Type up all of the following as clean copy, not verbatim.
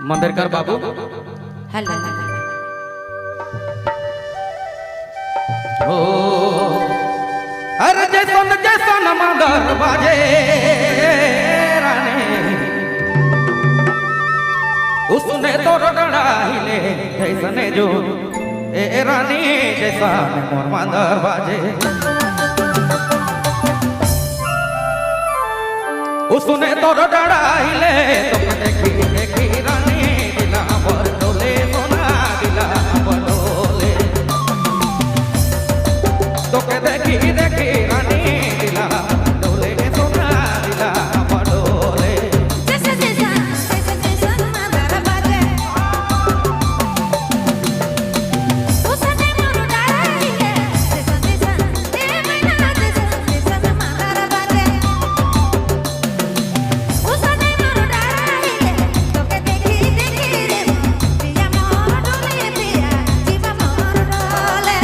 मंदिरकर बाबू hello ओ अरे जैसन जैसन मंदर बाजे रानी उसने तो डराइले जैसने जो ए रानी जैसा मोर मंदर बाजे उसने तो डराइले तो देखी देखी रानी दिला पर डोले सोना दिला पर डोले तो के देखी देखी रानी दिला डोले सोना दिला पर डोले जैसे जैसा मंदर बाजे उसने मोर डराइले जैसा जैसा ए मैना जैसा जैसा मंदर बाजे उसने मोर डराइले तो के देखी देखी रे पिया मोर डोले पिया जीवा मोर डोले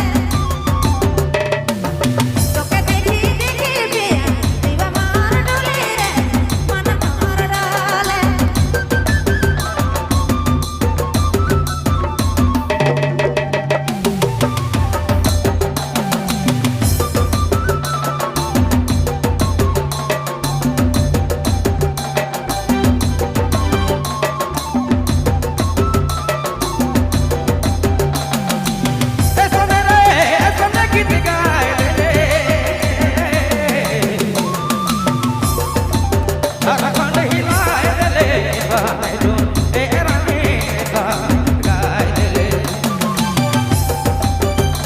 तो के देखी देखी पिया जीवा मोर डोले रे मन मोर डोले ऐसने गीत गाए रे झारखंड हिलाए रे गाए जो ए रानी गाए रे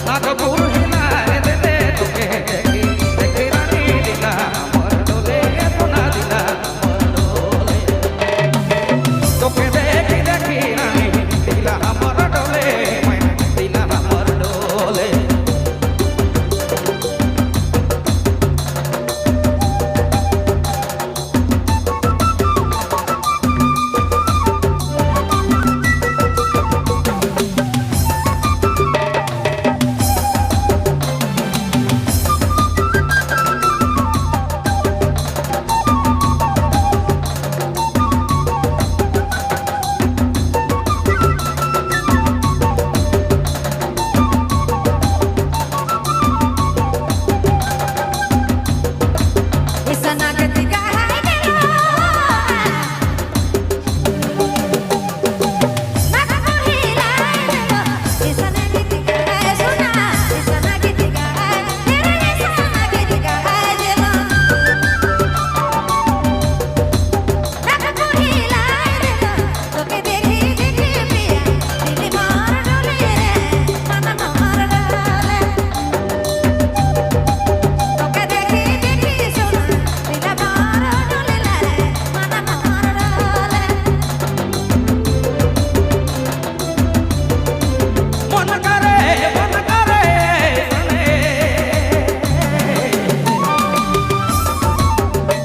नागपुर हिलाए रे तुके देखी देखी रानी दिला मोर डोले सोना दिला मोर डोले तुके देखी देखी रानी दिला मोर डोले दिला मोर डोले esa nagetika hai delo naga hilai delo esa nagetika hai suna esa nagetika hai tere esa nagetika hai delo naga hilai delo to ke dekhi dekhi piya dil mar dole re mana mar dole तो के देखी देखी सोना दिला मार डोले रे मन मार डोले मन करे सने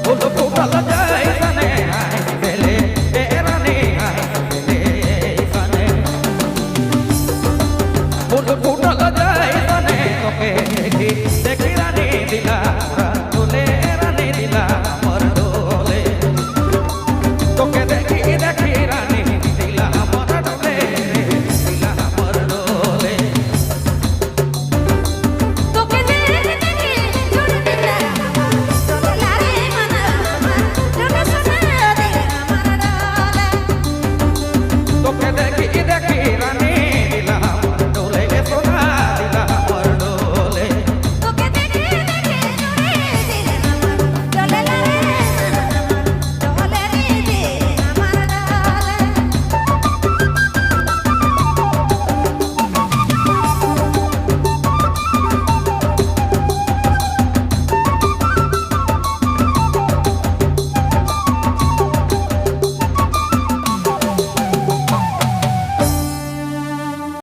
फूल फूटल जाए सने आए बेले ए रानी आए बेले सने फूल फूटल जाए सने तो के देखी देखी रानी दिला डोले रानी दिला मोर डोले तो के देखी देखी रानी दिला मोर डोले दिला मोर डोले तो के देखी देखी छोड़ दिला डोले रे मन डोले सोना दिला मार डोले तो के देखी देखी रानी